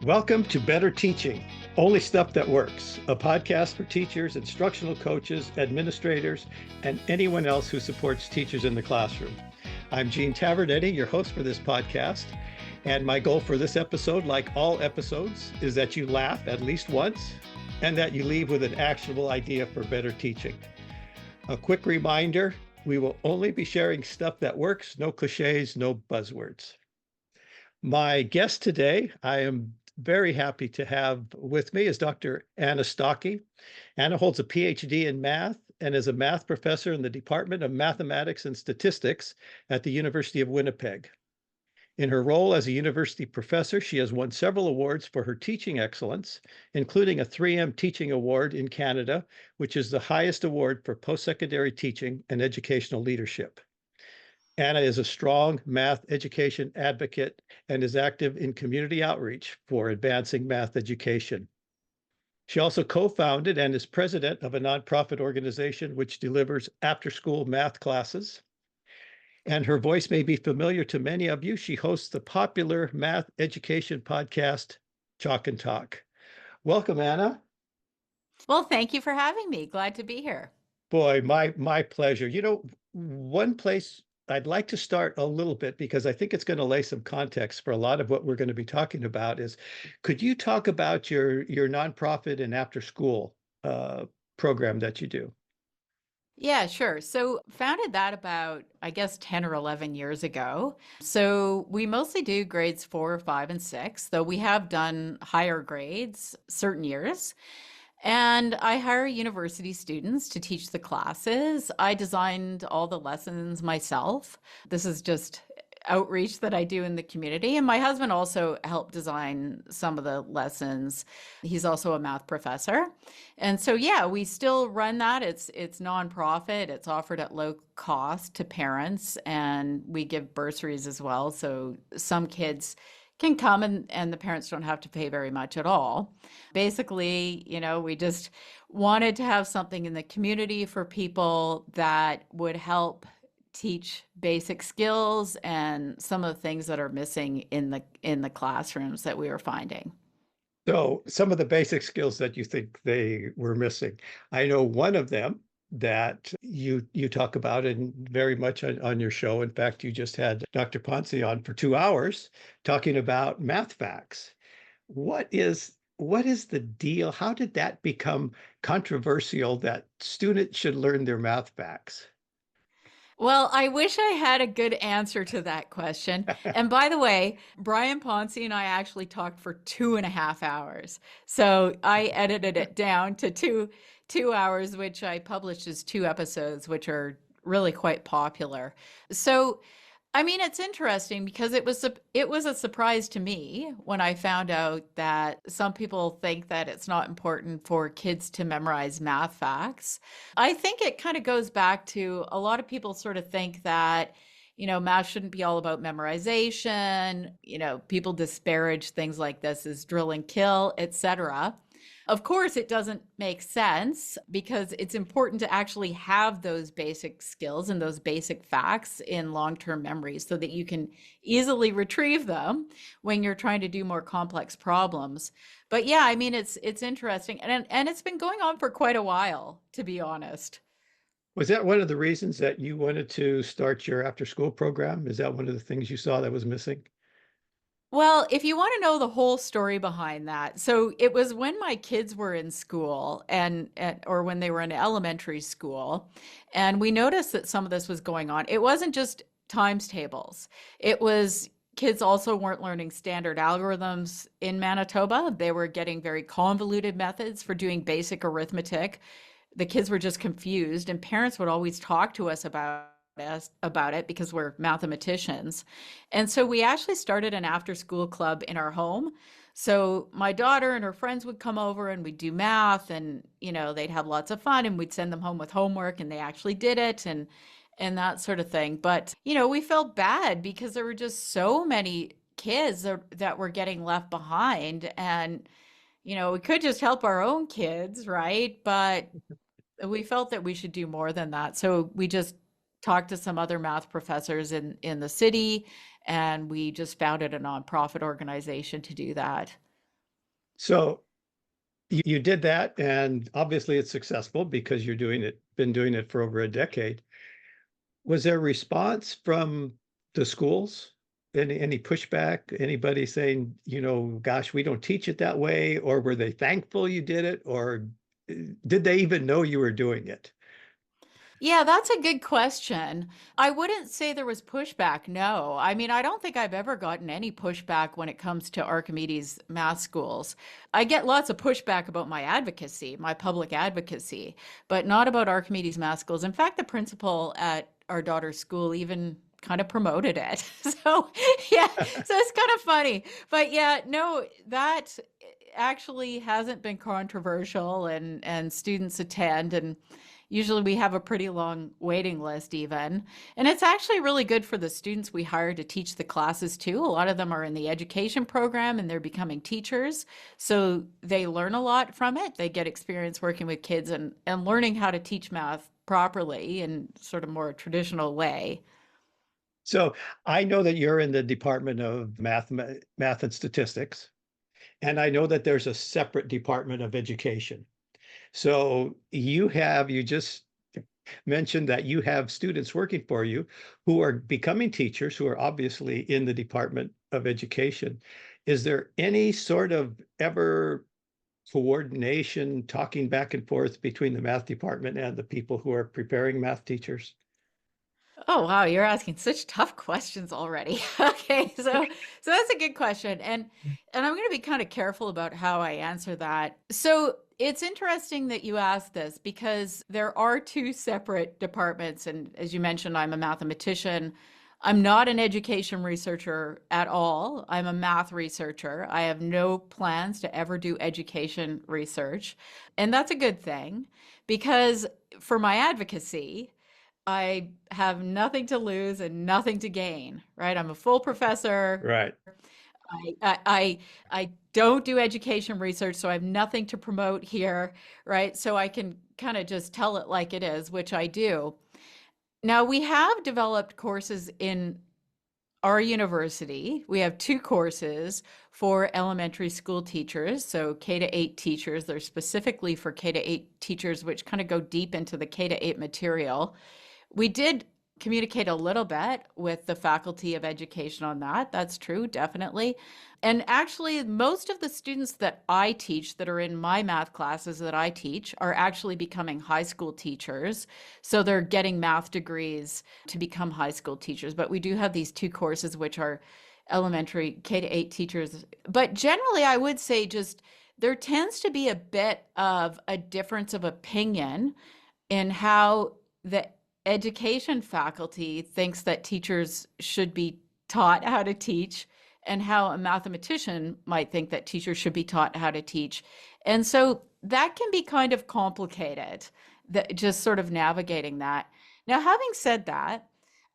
Welcome to Better Teaching, Only Stuff That Works, a podcast for teachers, instructional coaches, administrators, and anyone else who supports teachers in the classroom. I'm Gene Tavernetti, your host for this podcast, and my goal for this episode, like all episodes, is that you laugh at least once and that you leave with an actionable idea for better teaching. A quick reminder, we will only be sharing stuff that works, no cliches, no buzzwords. My guest today, I am very happy to have with me is Dr. Anna Stokke. Anna holds a PhD in math and is a math professor in the Department of Mathematics and Statistics at the University of Winnipeg. In her role as a university professor, she has won several awards for her teaching excellence, including a 3M Teaching Award in Canada, which is the highest award for post-secondary teaching and educational leadership. Anna is a strong math education advocate and is active in community outreach for advancing math education. She also co-founded and is president of a nonprofit organization which delivers after-school math classes. And her voice may be familiar to many of you. She hosts the popular math education podcast, Chalk and Talk. Welcome, Anna. Well, thank you for having me. Glad to be here. Boy, my pleasure. You know, one place I'd like to start a little bit because I think it's going to lay some context for a lot of what we're going to be talking about is, could you talk about your nonprofit and after school program that you do? Yeah, sure. So founded that about, I guess, 10 or 11 years ago. So we mostly do grades 4, 5, and 6, though we have done higher grades certain years. And I hire university students to teach the classes. I designed all the lessons myself. This is just outreach that I do in the community. And my husband also helped design some of the lessons. He's also a math professor. And so, yeah, we still run that. It's nonprofit. It's offered at low cost to parents, and we give bursaries as well. So some kids can come and the parents don't have to pay very much at all. Basically, we just wanted to have something in the community for people that would help teach basic skills and some of the things that are missing in the classrooms that we were finding. So some of the basic skills that you think they were missing. I know one of them that you talk about and very much on your show. In fact, you just had Dr. Ponce on for 2 hours talking about math facts. What is the deal? How did that become controversial that students should learn their math facts? Well, I wish I had a good answer to that question. And by the way, Brian Ponce and I actually talked for 2.5 hours. So I edited it down to two hours, which I published as 2 episodes, which are really quite popular. So I mean, it's interesting because it was a surprise to me when I found out that some people think that it's not important for kids to memorize math facts. I think it kind of goes back to a lot of people sort of think that, math shouldn't be all about memorization. People disparage things like this as drill and kill, etc. Of course, it doesn't make sense because it's important to actually have those basic skills and those basic facts in long-term memory so that you can easily retrieve them when you're trying to do more complex problems. But yeah, I mean, it's interesting. And it's been going on for quite a while, to be honest. Was that one of the reasons that you wanted to start your after school program? Is that one of the things you saw that was missing? Well, if you want to know the whole story behind that, so it was when my kids were in school or when they were in elementary school, and we noticed that some of this was going on. It wasn't just times tables. It was kids also weren't learning standard algorithms in Manitoba. They were getting very convoluted methods for doing basic arithmetic. The kids were just confused, and parents would always talk to us about it because we're mathematicians. And so we actually started an after school club in our home. So my daughter and her friends would come over and we'd do math and, they'd have lots of fun and we'd send them home with homework and they actually did it and that sort of thing. But, we felt bad because there were just so many kids that were getting left behind and, we could just help our own kids, right? But we felt that we should do more than that. So we just talked to some other math professors in the city, and we just founded a nonprofit organization to do that. So you did that, and obviously it's successful because been doing it for over a decade. Was there a response from the schools? Any pushback? Anybody saying, gosh, we don't teach it that way? Or were they thankful you did it? Or did they even know you were doing it? Yeah, that's a good question. I wouldn't say there was pushback, no. I mean, I don't think I've ever gotten any pushback when it comes to Archimedes math schools. I get lots of pushback about my advocacy, my public advocacy, but not about Archimedes math schools. In fact, the principal at our daughter's school even kind of promoted it. So, yeah, so it's kind of funny. But yeah, no, that actually hasn't been controversial and students attend and usually we have a pretty long waiting list even. And it's actually really good for the students we hire to teach the classes too. A lot of them are in the education program and they're becoming teachers. So they learn a lot from it. They get experience working with kids and learning how to teach math properly in sort of more traditional way. So I know that you're in the Department of Math and Statistics, and I know that there's a separate Department of Education. So you just mentioned that you have students working for you who are becoming teachers, who are obviously in the Department of Education. Is there any sort of ever coordination, talking back and forth between the math department and the people who are preparing math teachers? Oh wow, you're asking such tough questions already. Okay, so that's a good question. And I'm going to be kind of careful about how I answer that. So it's interesting that you asked this because there are two separate departments and as you mentioned I'm a mathematician. I'm not an education researcher at all. I'm a math researcher. I have no plans to ever do education research. And that's a good thing because for my advocacy, I have nothing to lose and nothing to gain, right? I'm a full professor. Right. I don't do education research, so I have nothing to promote here, right? So I can kind of just tell it like it is, which I do. Now we have developed courses in our university. We have two courses for elementary school teachers, so K to 8 teachers. They're specifically for K to 8 teachers, which kind of go deep into the K to 8 material. We did communicate a little bit with the Faculty of Education on that. That's true, definitely. And actually, most of the students that I teach that are in my math classes that I teach are actually becoming high school teachers. So they're getting math degrees to become high school teachers. But we do have these two courses, which are elementary K to 8 teachers. But generally, I would say just there tends to be a bit of a difference of opinion in how the education faculty thinks that teachers should be taught how to teach and how a mathematician might think that teachers should be taught how to teach. And so that can be kind of complicated, that just sort of navigating that. Now, having said that,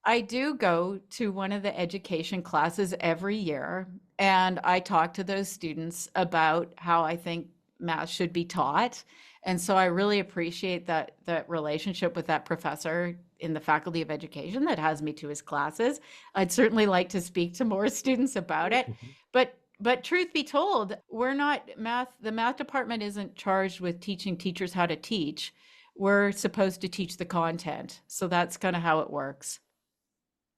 I do go to one of the education classes every year, and I talk to those students about how I think math should be taught. And so I really appreciate that relationship with that professor in the Faculty of Education that has me to his classes. I'd certainly like to speak to more students about it. Mhm. But truth be told, we're not the math department isn't charged with teaching teachers how to teach. We're supposed to teach the content. So that's kind of how it works.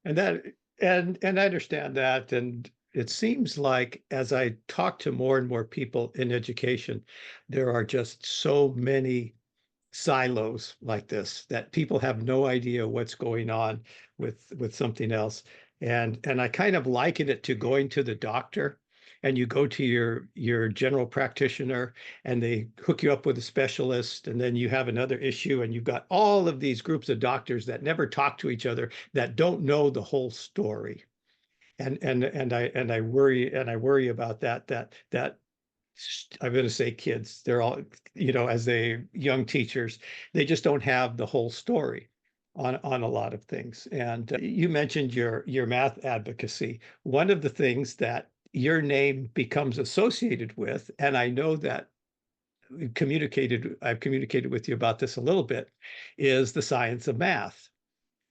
And that and I understand that. And it seems like as I talk to more and more people in education, there are just so many silos like this that people have no idea what's going on with something else. And I kind of liken it to going to the doctor, and you go to your general practitioner and they hook you up with a specialist, and then you have another issue and you've got all of these groups of doctors that never talk to each other, that don't know the whole story. And I worry about that I'm going to say kids, they're all, as they young teachers, they just don't have the whole story on a lot of things. And you mentioned your math advocacy. One of the things that your name becomes associated with, and I know that I've communicated with you about this a little bit, is the science of math,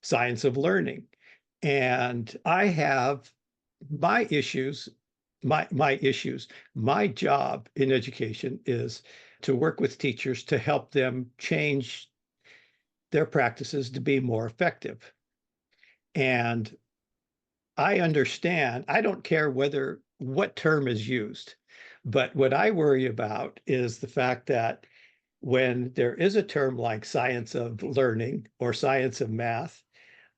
science of learning. And I have my issues, my issues. My job in education is to work with teachers to help them change their practices to be more effective. And I understand, I don't care what term is used, but what I worry about is the fact that when there is a term like science of learning or science of math,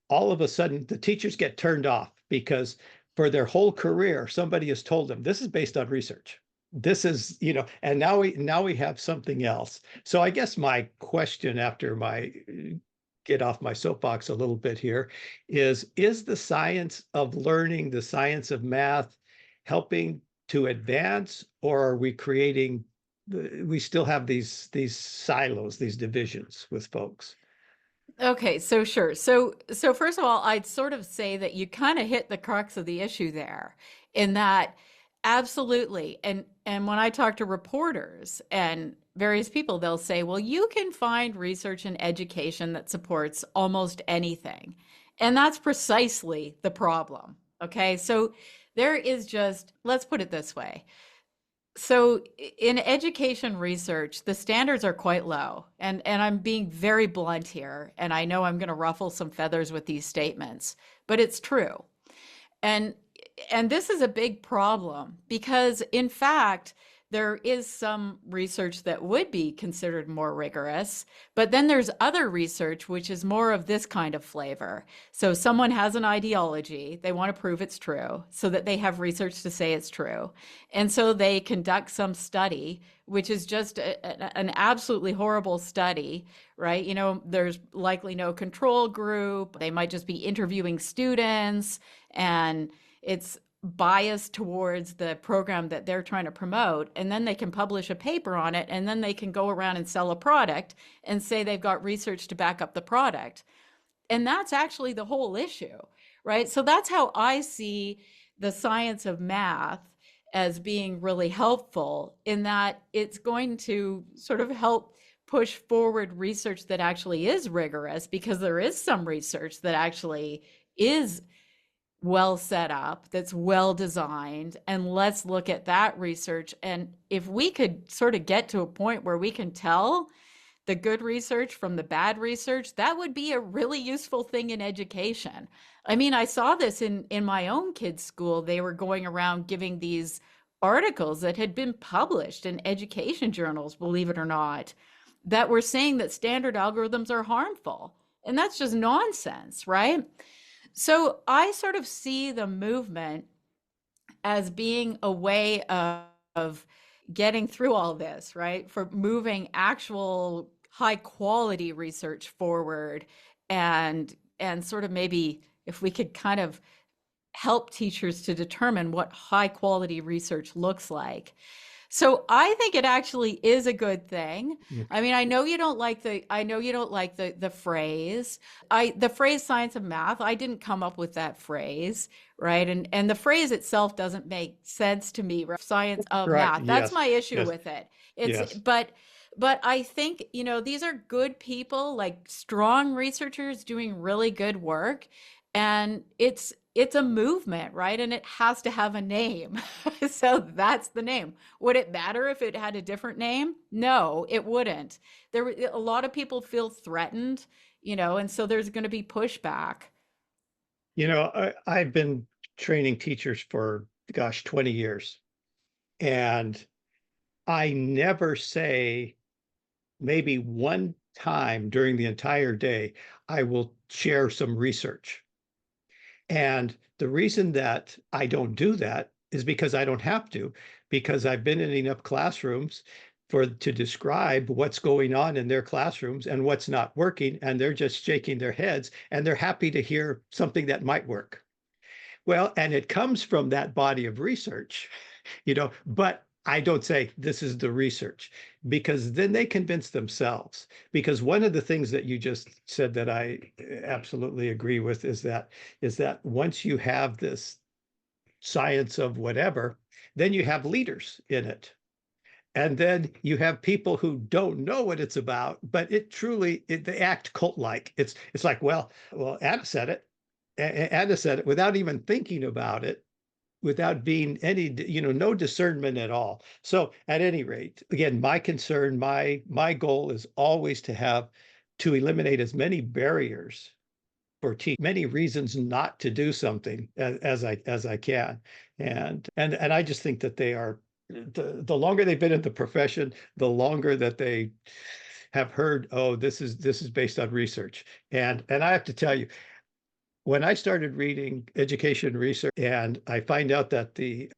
all of a sudden the teachers get turned off because for their whole career, somebody has told them this is based on research. This is, and now we have something else. So I guess my question after my get off my soapbox a little bit here is the science of learning, the science of math helping to advance, or are we creating we still have these silos, these divisions with folks? Okay, so sure. So first of all, I'd sort of say that you kind of hit the crux of the issue there in that absolutely. And when I talk to reporters and various people, they'll say, "Well, you can find research and education that supports almost anything." And that's precisely the problem. Okay? So there is just, let's put it this way. So in education research, the standards are quite low. And I'm being very blunt here, and I know I'm going to ruffle some feathers with these statements, but it's true. And and this is a big problem because in fact there is some research that would be considered more rigorous, but then there's other research which is more of this kind of flavor. So someone has an ideology, they want to prove it's true so that they have research to say it's true. And so they conduct some study which is just an absolutely horrible study, right? There's likely no control group. They might just be interviewing students, and it's biased towards the program that they're trying to promote. And then they can publish a paper on it, and then they can go around and sell a product and say they've got research to back up the product. And that's actually the whole issue, right? So that's how I see the science of math as being really helpful, in that it's going to sort of help push forward research that actually is rigorous, because there is some research that actually is well set up, that's well designed, and let's look at that research. And if we could sort of get to a point where we can tell the good research from the bad research, that would be a really useful thing in education. I mean, I saw this in my own kids' school. They were going around giving these articles that had been published in education journals, believe it or not, that were saying that standard algorithms are harmful. And that's just nonsense, right? So I sort of see the movement as being a way of getting through all this, right? For moving actual high quality research forward, and sort of maybe if we could kind of help teachers to determine what high quality research looks like. So I think it actually is a good thing. Mm. I mean, I know you don't like the phrase. The phrase science of math, I didn't come up with that phrase, right? And the phrase itself doesn't make sense to me. Right? Science of Right. math. That's Yes. my issue Yes. with it. It's Yes. but I think, these are good people, like strong researchers doing really good work, and it's a movement, right? And it has to have a name. So that's the name. Would it matter if it had a different name? No, it wouldn't. A lot of people feel threatened, and so there's going to be pushback. I've been training teachers for, gosh, 20 years. And I never say, maybe one time during the entire day, I will share some research. And the reason that I don't do that is because I don't have to, because I've been in enough classrooms to describe what's going on in their classrooms and what's not working, and they're just shaking their heads and they're happy to hear something that might work. Well, and it comes from that body of research, but I don't say this is the research, because then they convince themselves. Because one of the things that you just said that I absolutely agree with is that once you have this science of whatever, then you have leaders in it. And then you have people who don't know what it's about, but they act cult-like. It's like, well, Anna said it. Anna said it without even thinking about it. without being any, no discernment at all. So at any rate, again, my concern, my goal is always to eliminate as many barriers for many reasons not to do something as I can. And I just think that they are the longer they've been in the profession, the longer that they have heard, oh, this is based on research. And I have to tell you, when I started reading education research and I find out that the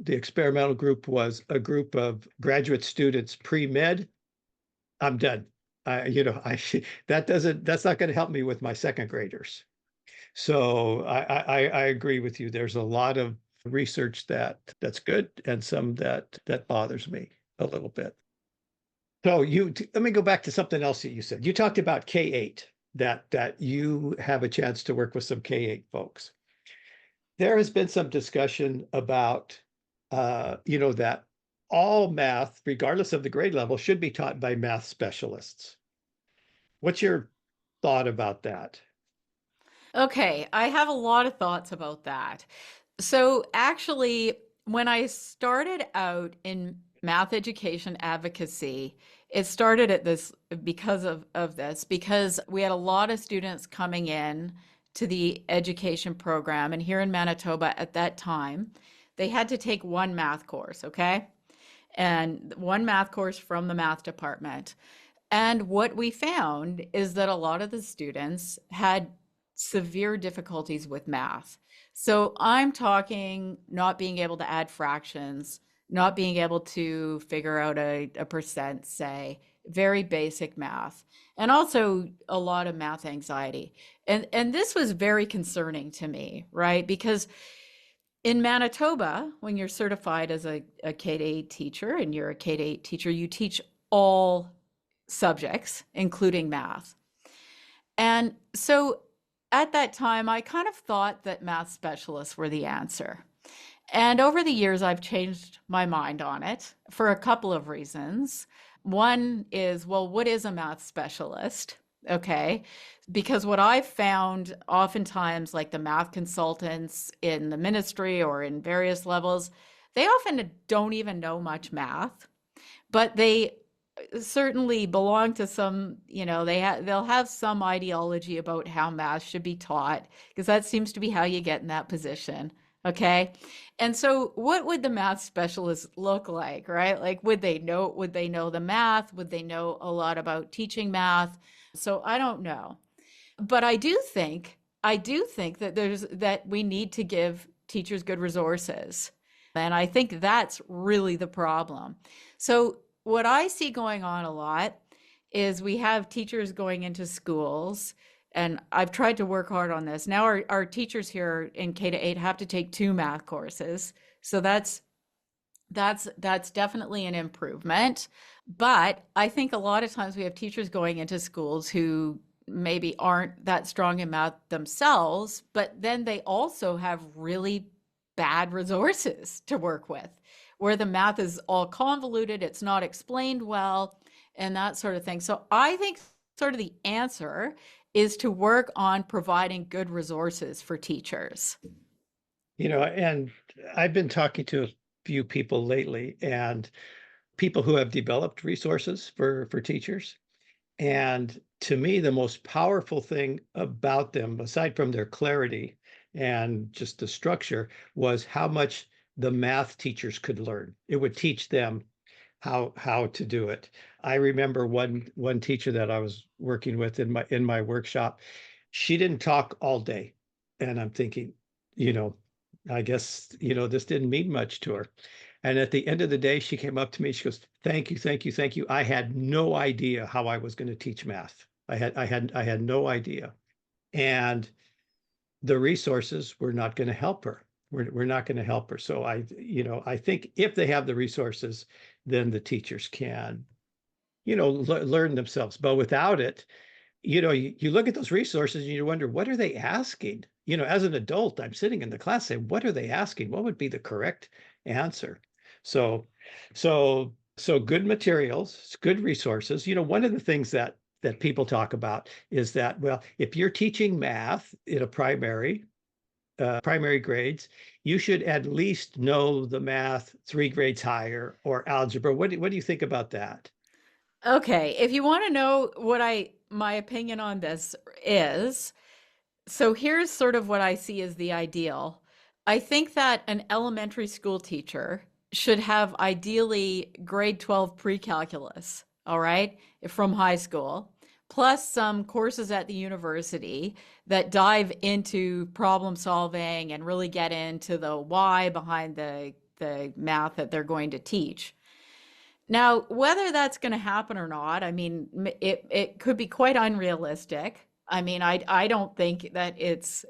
experimental group was a group of graduate students pre-med, I'm done. I that's not going to help me with my second graders. So I agree with you. There's a lot of research that's good and some that bothers me a little bit. So let me go back to something else that you said. You talked about K-8, that you have a chance to work with some K-8 folks. There has been some discussion about that all math, regardless of the grade level, should be taught by math specialists. What's your thought about that? Okay, I have a lot of thoughts about that. So actually, when I started out in math education advocacy, it started at this because of this, because we had a lot of students coming in to the education program. And here in Manitoba at that time, they had to take one math course, okay? And one math course from the math department. And what we found is that a lot of the students had severe difficulties with math. So I'm talking not being able to add fractions, not being able to figure out a percent, say, very basic math, and also a lot of math anxiety. And this was very concerning to me, right? Because in Manitoba, when you're certified as a K-8 teacher and you're a K-8 teacher, you teach all subjects, including math. And so at that time, I kind of thought that math specialists were the answer. And over the years, I've changed my mind on it for a couple of reasons. One is, well, what is a math specialist? Okay. Because what I've found oftentimes, like the math consultants in the ministry or in various levels, they often don't even know much math, but they certainly belong to some, they'll have some ideology about how math should be taught, because that seems to be how you get in that position. Okay. And so what would the math specialist look like, right? Like, would they know the math? Would they know a lot about teaching math? So I don't know. But I do think that we need to give teachers good resources. And I think that's really the problem. So what I see going on a lot is we have teachers going into schools, and I've tried to work hard on this. Now our teachers here in K-8 have to take 2 math courses. So that's definitely an improvement. But I think a lot of times we have teachers going into schools who maybe aren't that strong in math themselves, but then they also have really bad resources to work with, where the math is all convoluted, it's not explained well, and that sort of thing. So I think sort of the answer is to work on providing good resources for teachers. And I've been talking to a few people lately, and people who have developed resources for teachers. And to me, the most powerful thing about them, aside from their clarity and just the structure, was how much the math teachers could learn. It would teach them how to do it. I remember one teacher that I was working with in my workshop. She didn't talk all day, and I'm thinking, I guess this didn't mean much to her. And at the end of the day, she came up to me. She goes, "Thank you, thank you, thank you. I had no idea how I was going to teach math. I had no idea." And the resources were not going to help her. We're not going to help her. So I think if they have the resources, then the teachers can, learn themselves. But without it, you look at those resources and you wonder, what are they asking? As an adult, I'm sitting in the class saying, what are they asking? What would be the correct answer? So good materials, good resources. One of the things that people talk about is that, well, if you're teaching math in a primary primary grades, you should at least know the math 3 grades higher or algebra. What do you think about that? Okay, if you want to know what my opinion on this is, so here's sort of what I see as the ideal. I think that an elementary school teacher should have ideally grade 12 pre-calculus, all right, from high school, plus some courses at the university that dive into problem solving and really get into the why behind the math that they're going to teach. Now, whether that's going to happen or not, I mean, it could be quite unrealistic. I mean, I don't think that it's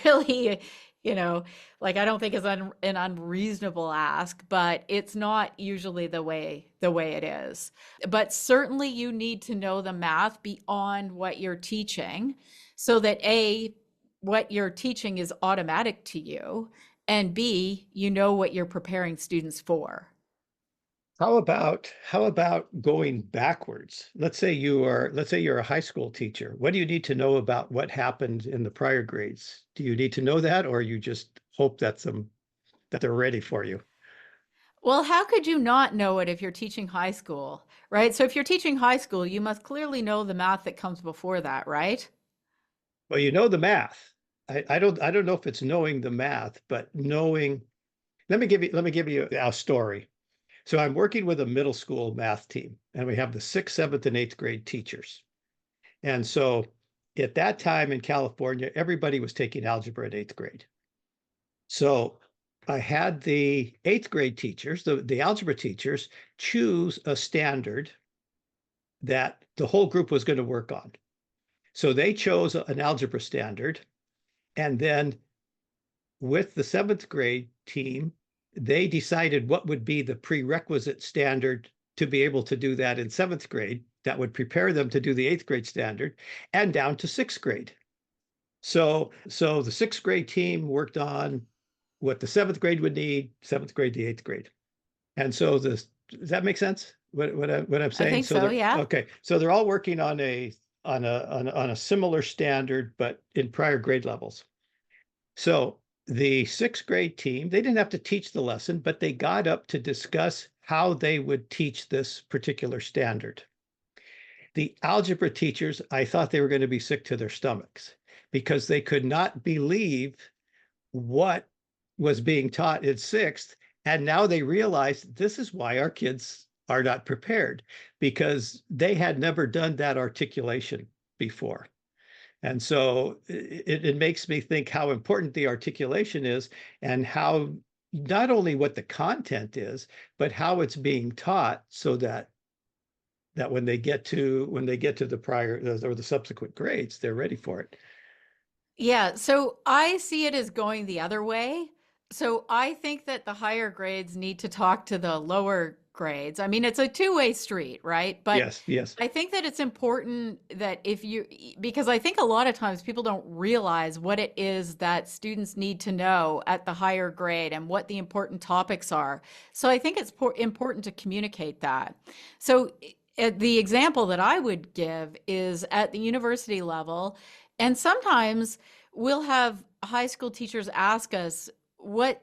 really, you know, like I don't think it's an unreasonable ask, but it's not usually the way it is. But certainly you need to know the math beyond what you're teaching so that A, what you're teaching is automatic to you, and B, you know what you're preparing students for. How about going backwards? Let's say you're a high school teacher. What do you need to know about what happened in the prior grades? Do you need to know that, or you just hope that they're ready for you? Well, how could you not know it if you're teaching high school, right? So if you're teaching high school, you must clearly know the math that comes before that, right? Well, you know the math. I don't know if it's knowing the math, but knowing. Let me give you a story. So I'm working with a middle school math team, and we have the sixth, seventh, and eighth grade teachers. And so at that time in California, everybody was taking algebra in eighth grade. So I had the eighth grade teachers, the algebra teachers, choose a standard that the whole group was going to work on. So they chose an algebra standard. And then with the seventh grade team, they decided what would be the prerequisite standard to be able to do that in seventh grade that would prepare them to do the eighth grade standard and down to sixth grade. So the sixth grade team worked on what the seventh grade would need, seventh grade to eighth grade. And so this, does that make sense? What I'm I saying? think So so, they're yeah. okay. So they're all working on a similar standard, but in prior grade levels. So the sixth grade team, they didn't have to teach the lesson, but they got up to discuss how they would teach this particular standard. The algebra teachers, I thought they were going to be sick to their stomachs because they could not believe what was being taught in sixth. And now they realize this is why our kids are not prepared because they had never done that articulation before. And so it makes me think how important the articulation is and how not only what the content is, but how it's being taught so that when they get to the prior or the subsequent grades, they're ready for it. Yeah, so I see it as going the other way. So I think that the higher grades need to talk to the lower grades. I mean, it's a two-way street, right? But Yes, yes. I think that it's important that because I think a lot of times people don't realize what it is that students need to know at the higher grade and what the important topics are. So I think it's important to communicate that. So the example that I would give is at the university level, and sometimes we'll have high school teachers ask us what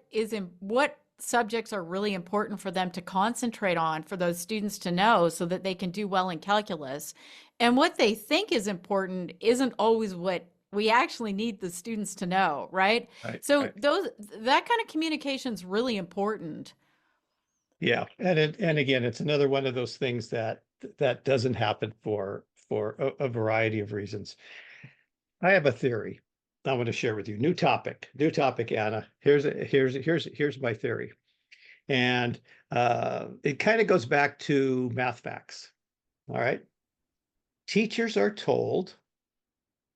subjects are really important for them to concentrate on for those students to know so that they can do well in calculus. And what they think is important isn't always what we actually need the students to know, right? Right, So right. that kind of communication is really important. Yeah. And again, it's another one of those things that doesn't happen for a variety of reasons. I have a theory I want to share with you. New topic, Anna. Here's my theory. And it kind of goes back to math facts. All right. Teachers are told,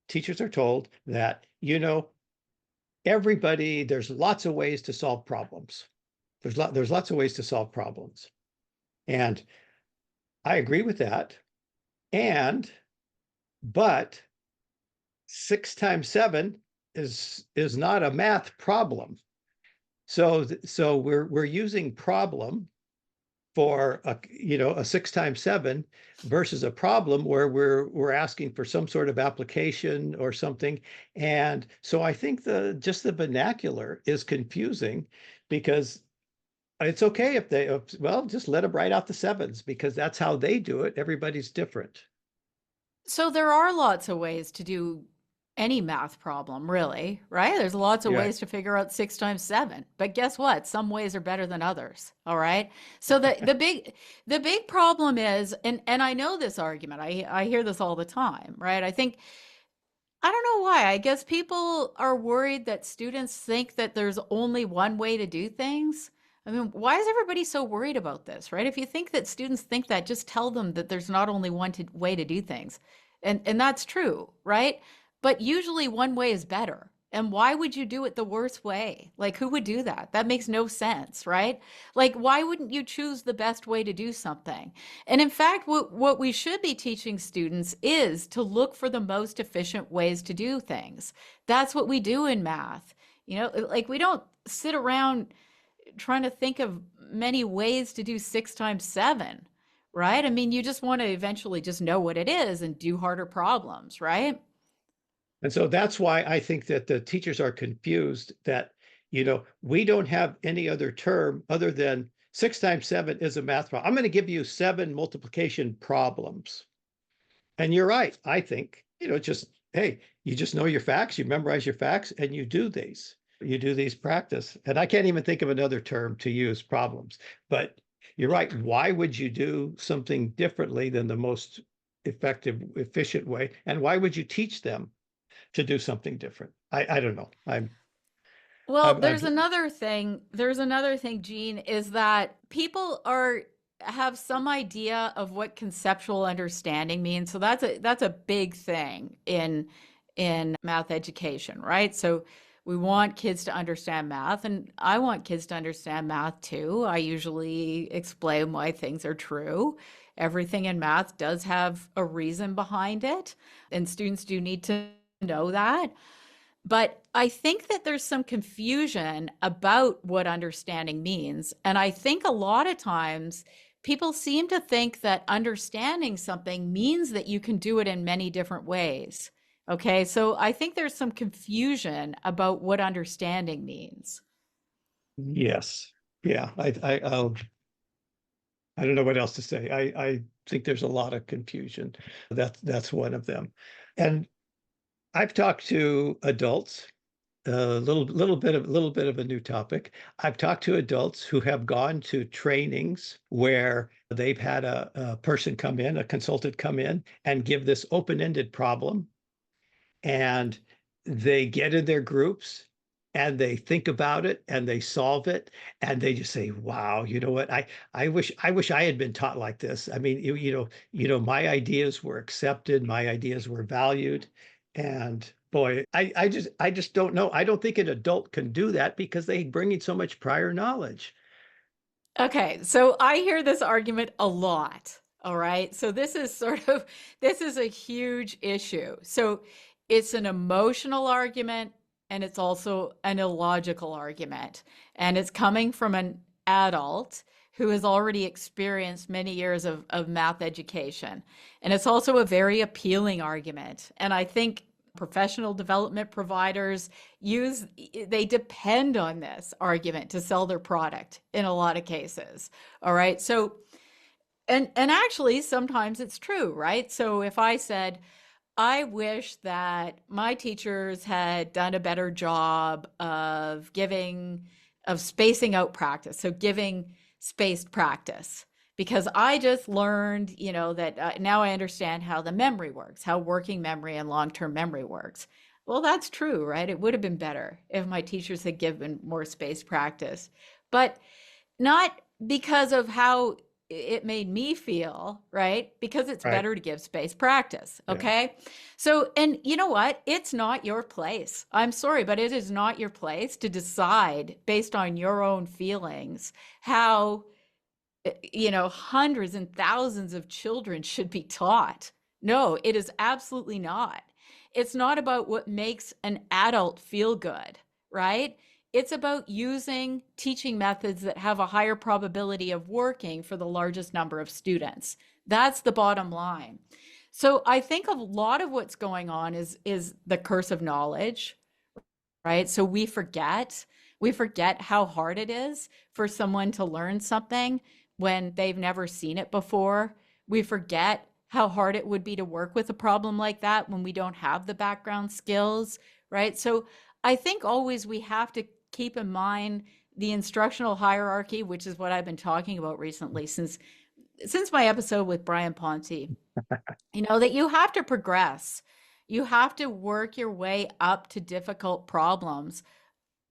teachers are told that, there's lots of ways to solve problems. There's lots of ways to solve problems. And I agree with that. And, but 6 times 7 is not a math problem. So we're using problem for a 6 times 7 versus a problem where we're asking for some sort of application or something. And so I think the vernacular is confusing, because it's okay if well, just let them write out the sevens because that's how they do it. Everybody's different. So there are lots of ways to do any math problem, really, right? There's lots of Yeah. ways to figure out 6 times 7. But guess what? Some ways are better than others. All right. So the big problem is, and I know this argument. I hear this all the time, right? I don't know why. I guess people are worried that students think that there's only one way to do things. I mean, why is everybody so worried about this, right? If you think that students think that, just tell them that there's not only way to do things. And that's true, right? But usually one way is better. And why would you do it the worst way? Like, who would do that? That makes no sense, right? Like, why wouldn't you choose the best way to do something? And in fact, what we should be teaching students is to look for the most efficient ways to do things. That's what we do in math. Like, we don't sit around trying to think of many ways to do 6 times 7, right? I mean, you just want to eventually just know what it is and do harder problems, right? And so that's why I think that the teachers are confused that, we don't have any other term other than 6 times 7 is a math problem. I'm going to give you 7 multiplication problems. And you're right. I think, just, hey, you just know your facts, you memorize your facts, and you do these. You do these practice. And I can't even think of another term to use, problems. But you're right. Why would you do something differently than the most effective, efficient way? And why would you teach them to do something different? I don't know. Well, I've there's another thing, Gene, is that people have some idea of what conceptual understanding means. So that's a big thing in math education, right? So we want kids to understand math, and I want kids to understand math too. I usually explain why things are true. Everything in math does have a reason behind it, and students do need to know that. But I think that there's some confusion about what understanding means. And I think a lot of times people seem to think that understanding something means that you can do it in many different ways. Okay, so I think there's some confusion about what understanding means. Yes. Yeah. I don't know what else to say. I think there's a lot of confusion. That's one of them. And I've talked to adults, a little bit of a new topic. I've talked to adults who have gone to trainings where they've had a person come in, a consultant come in and give this open-ended problem, and they get in their groups and they think about it and they solve it, and they just say, wow, you know what, I wish I had been taught like this. I mean, my ideas were accepted, my ideas were valued. And boy, I just don't know. I don't think an adult can do that because they bring in so much prior knowledge. Okay, so I hear this argument a lot. All right. So this is a huge issue. So it's an emotional argument and it's also an illogical argument. And it's coming from an adult who has already experienced many years of math education. And it's also a very appealing argument. And I think professional development providers they depend on this argument to sell their product in a lot of cases. All right. So and actually sometimes it's true, right? So if I said, I wish that my teachers had done a better job of spacing out practice, so giving spaced practice, because I just learned, that now I understand how the memory works, how working memory and long-term memory works. Well, that's true, right? It would have been better if my teachers had given more spaced practice, but not because of how it made me feel, right? Because it's Right. better to give space practice. Yeah. Okay. So, and you know what? It's not your place. I'm sorry, but it is not your place to decide based on your own feelings how, hundreds and thousands of children should be taught. No, it is absolutely not. It's not about what makes an adult feel good, right? It's about using teaching methods that have a higher probability of working for the largest number of students. That's the bottom line. So I think a lot of what's going on is the curse of knowledge, right? So we forget how hard it is for someone to learn something when they've never seen it before. We forget how hard it would be to work with a problem like that when we don't have the background skills, right? So I think always we have to keep in mind the instructional hierarchy, which is what I've been talking about recently since my episode with Brian Ponte. That you have to progress. You have to work your way up to difficult problems.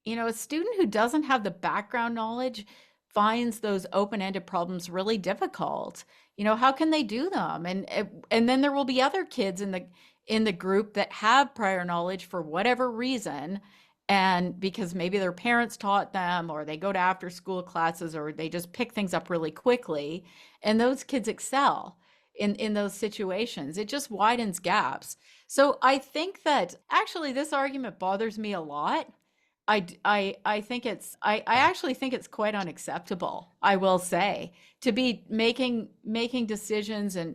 A student who doesn't have the background knowledge finds those open-ended problems really difficult. How can they do them? And then there will be other kids in the group that have prior knowledge for whatever reason, and because maybe their parents taught them, or they go to after school classes, or they just pick things up really quickly, and those kids excel in those situations. It just widens gaps. So I think that actually this argument bothers me a lot. I actually think it's quite unacceptable, I will say, to be making decisions and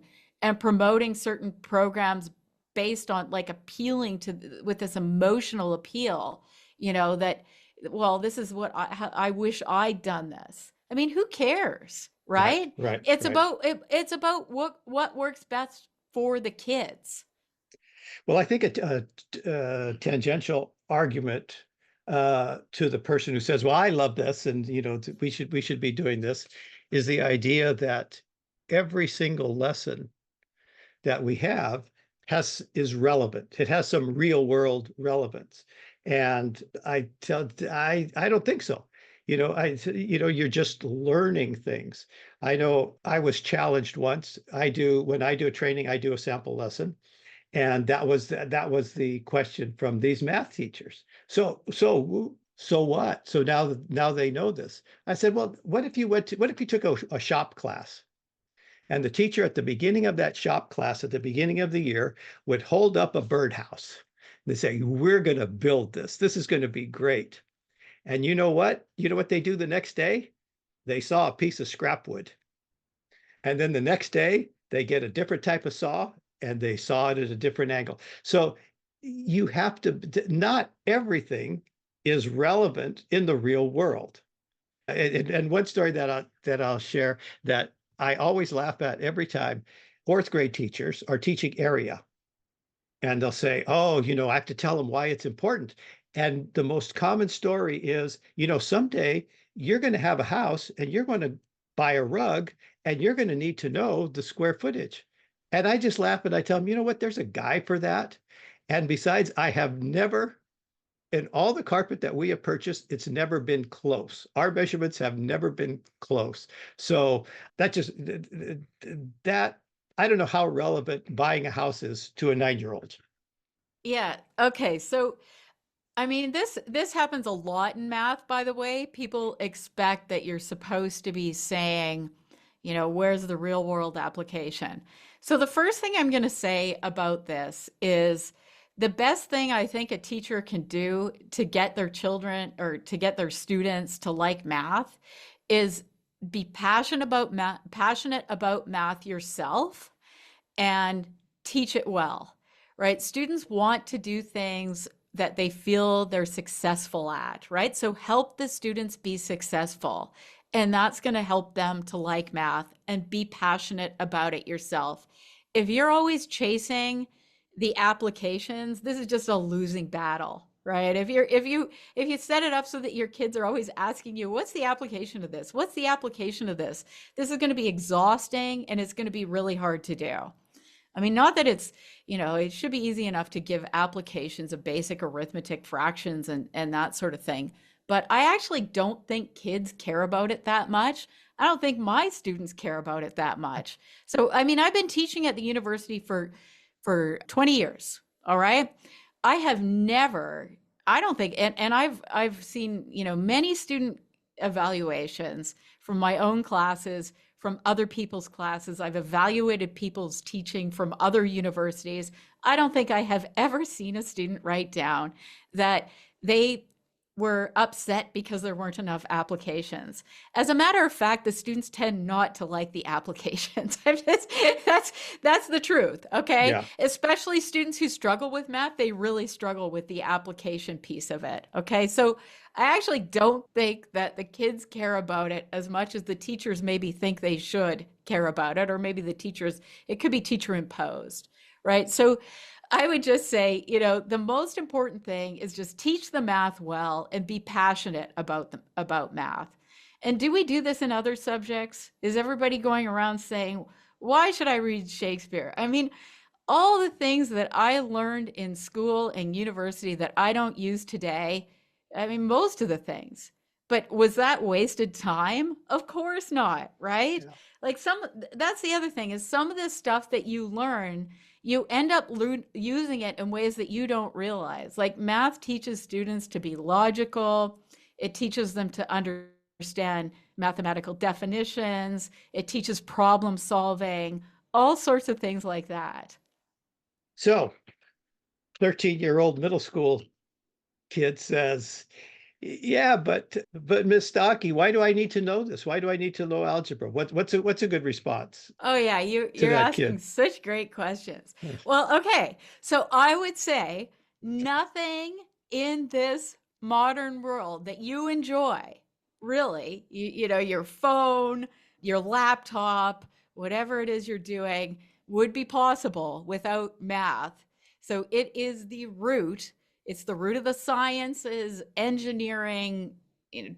promoting certain programs based on, like, appealing to with this emotional appeal, that, well, this is what I wish I'd done this. I mean, who cares, Right, right? right, It's right. about it's about what works best for the kids. Well, I think a tangential argument to the person who says, "Well, I love this, and we should be doing this," is the idea that every single lesson that we have is relevant. It has some real world relevance, and I don't think so. You're just learning things. I know I was challenged once. When I do a training, I do a sample lesson, and that was the question from these math teachers. So what? So now they know this. I said, well, what if you took a shop class, and the teacher at the beginning of that shop class, at the beginning of the year, would hold up a birdhouse. They say, we're going to build this. This is going to be great. And you know what? You know what they do the next day? They saw a piece of scrap wood. And then the next day, they get a different type of saw, and they saw it at a different angle. So you have to, not everything is relevant in the real world. And one story that I'll share, that I always laugh at every time: fourth grade teachers are teaching area, and they'll say, "Oh, I have to tell them why it's important." And the most common story is, someday you're going to have a house, and you're going to buy a rug, and you're going to need to know the square footage. And I just laugh, and I tell them, you know what? There's a guy for that. And besides, I have never, in all the carpet that we have purchased, it's never been close. Our measurements have never been close. So that just that I don't know how relevant buying a house is to a 9-year-old. Yeah. Okay. So I mean, this happens a lot in math, by the way. People expect that you're supposed to be saying, where's the real world application? So the first thing I'm going to say about this is the best thing I think a teacher can do to get their children, or to get their students to like math, is be passionate about math yourself, and teach it well, right? Students want to do things that they feel they're successful at, right? So help the students be successful. And that's going to help them to like math and be passionate about it yourself. If you're always chasing the applications, this is just a losing battle, right? If you set it up so that your kids are always asking you, what's the application of this? What's the application of this? This is going to be exhausting, and it's going to be really hard to do. I mean, not that it should be easy enough to give applications of basic arithmetic, fractions, and that sort of thing. But I actually don't think kids care about it that much. I don't think my students care about it that much. So, I mean, I've been teaching at the university for 20 years. All right. I have never, I don't think, and I've seen, many student evaluations from my own classes, from other people's classes. I've evaluated people's teaching from other universities. I don't think I have ever seen a student write down that they were upset because there weren't enough applications. As a matter of fact, the students tend not to like the applications. That's the truth, okay? Yeah. Especially students who struggle with math, they really struggle with the application piece of it, okay? So I actually don't think that the kids care about it as much as the teachers maybe think they should care about it, or maybe the teachers, it could be teacher imposed, right? So I would just say, the most important thing is just teach the math well and be passionate about math. And do we do this in other subjects? Is everybody going around saying, why should I read Shakespeare? I mean, all the things that I learned in school and university that I don't use today, I mean, most of the things. But was that wasted time? Of course not, right? Yeah. Like that's the other thing is some of this stuff that you learn, you end up using it in ways that you don't realize. Like math teaches students to be logical. It teaches them to understand mathematical definitions. It teaches problem solving, all sorts of things like that. So 13-year-old middle school kid says, yeah, but Miss Stokke, why do I need to know this? Why do I need to know algebra? What's a good response Oh yeah, to you're that asking kid? such great questions. Well, okay. So I would say nothing in this modern world that you enjoy, really, your phone, your laptop, whatever it is you're doing, would be possible without math. So it is the root. It's the root of the sciences, engineering,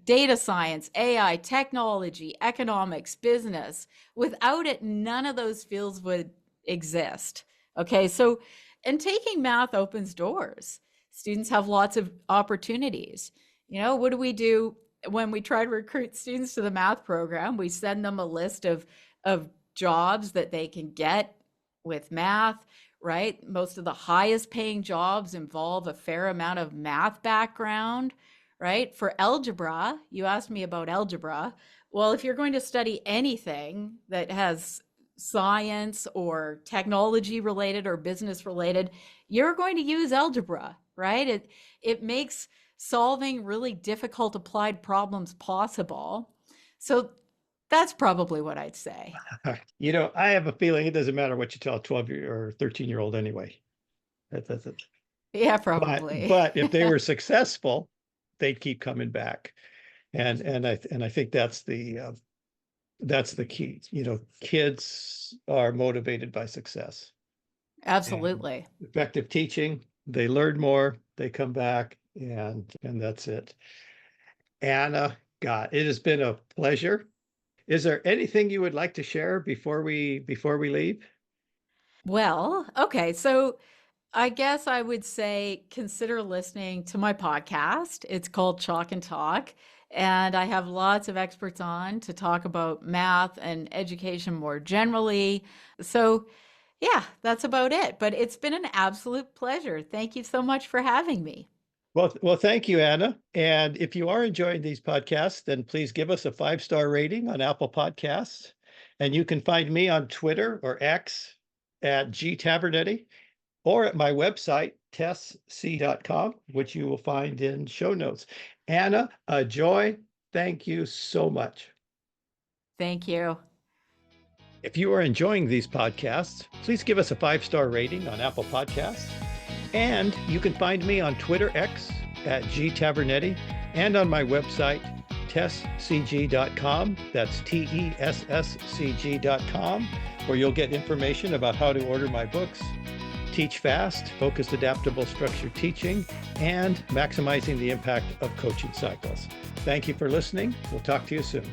data science, AI, technology, economics, business. Without it, none of those fields would exist. Okay, so, and taking math opens doors. Students have lots of opportunities. What do we do when we try to recruit students to the math program? We send them a list of jobs that they can get with math, right? Most of the highest paying jobs involve a fair amount of math background, right? For algebra, you asked me about algebra. Well, if you're going to study anything that has science or technology related or business related, you're going to use algebra, right? It makes solving really difficult applied problems possible. So that's probably what I'd say. I have a feeling it doesn't matter what you tell a 12 or 13-year-old anyway. That's it. Yeah, But probably. if they were successful, they'd keep coming back. And I think that's the key. Kids are motivated by success. Absolutely. And effective teaching, they learn more, they come back, and that's it. Anna, God, it has been a pleasure. Is there anything you would like to share before we leave? Well, okay. So I guess I would say consider listening to my podcast. It's called Chalk and Talk. And I have lots of experts on to talk about math and education more generally. So, yeah, that's about it. But it's been an absolute pleasure. Thank you so much for having me. Well, thank you, Anna. And if you are enjoying these podcasts, then please give us a 5-star rating on Apple Podcasts. And you can find me on Twitter or X at gtavernetti, or at my website, tessc.com, which you will find in show notes. Anna, a joy. Thank you so much. Thank you. If you are enjoying these podcasts, please give us a 5-star rating on Apple Podcasts. And you can find me on Twitter X at gtavernetti and on my website, tesscg.com. That's TESSCG.com, where you'll get information about how to order my books, Teach Fast, Focused Adaptable Structured Teaching, and Maximizing the Impact of Coaching Cycles. Thank you for listening. We'll talk to you soon.